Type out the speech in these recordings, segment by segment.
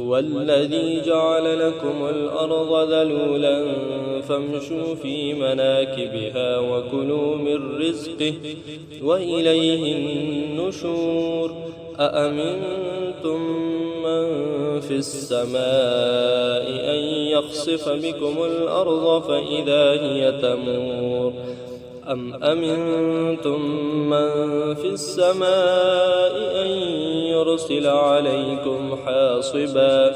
هو الذي جعل لكم الأرض ذلولا فامشوا في مناكبها وكلوا من رزقه وإليه النشور أأمنتم من في السماء أن يخسف بكم الأرض فإذا هي تمور أم أمنتم من في السماء أن يرسل عليكم حاصبا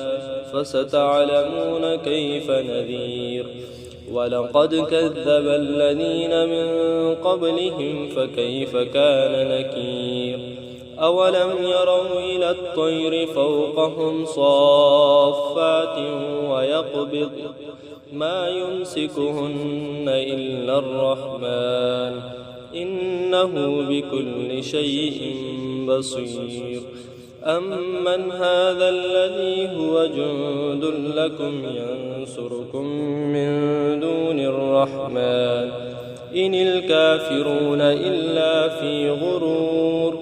فستعلمون كيف نذير ولقد كذب الذين من قبلهم فكيف كان نكير أولم يروا إلى الطير فوقهم صافات ويقبض ما يمسكهن إلا الرحمن إنه بكل شيء بصير أمن هذا الذي هو جند لكم ينصركم من دون الرحمن إن الكافرون إلا في غرور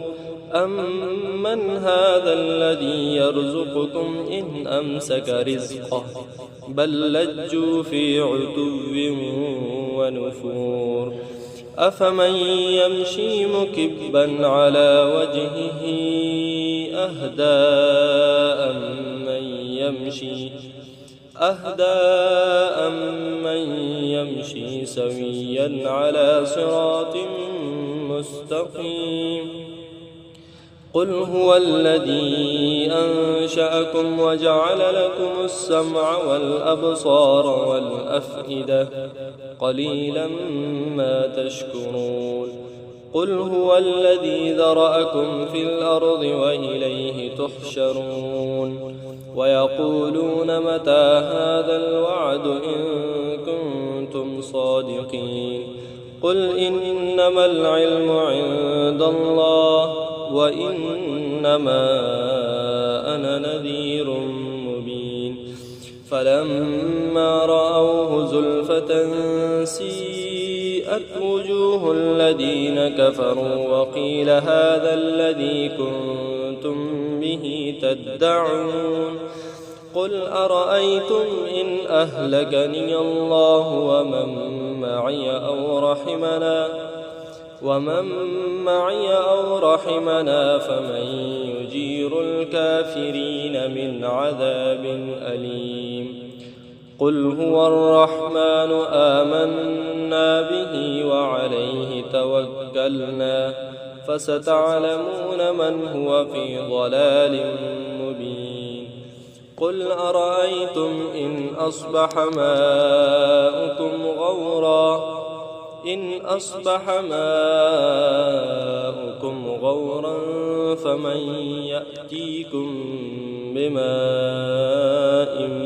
أمن هذا الذي يرزقكم إن أمسك رزقه بل لجوا في عتو ونفور أفمن يمشي مكبا على وجهه أهدى أمن يمشي سويا على صراط مستقيم قل هو الذي أنشأكم وجعل لكم السمع والأبصار والأفئدة قليلا ما تشكرون قل هو الذي ذرأكم في الأرض وإليه تحشرون ويقولون متى هذا الوعد إن كنتم صادقين قل إنما العلم عند الله وإنما أنا نذير مبين فلما رأوه زلفة سيئت وجوه الذين كفروا وقيل هذا الذي كنتم به تدعون قل أرأيتم إن أهلكني الله ومن معي أو رحمنا فمن يجير الكافرين من عذاب أليم قل هو الرحمن آمنا به وعليه توكلنا فستعلمون من هو في ضلال مبين قل أرأيتم إن أصبح ماؤكم غورا فمن يأتيكم بماء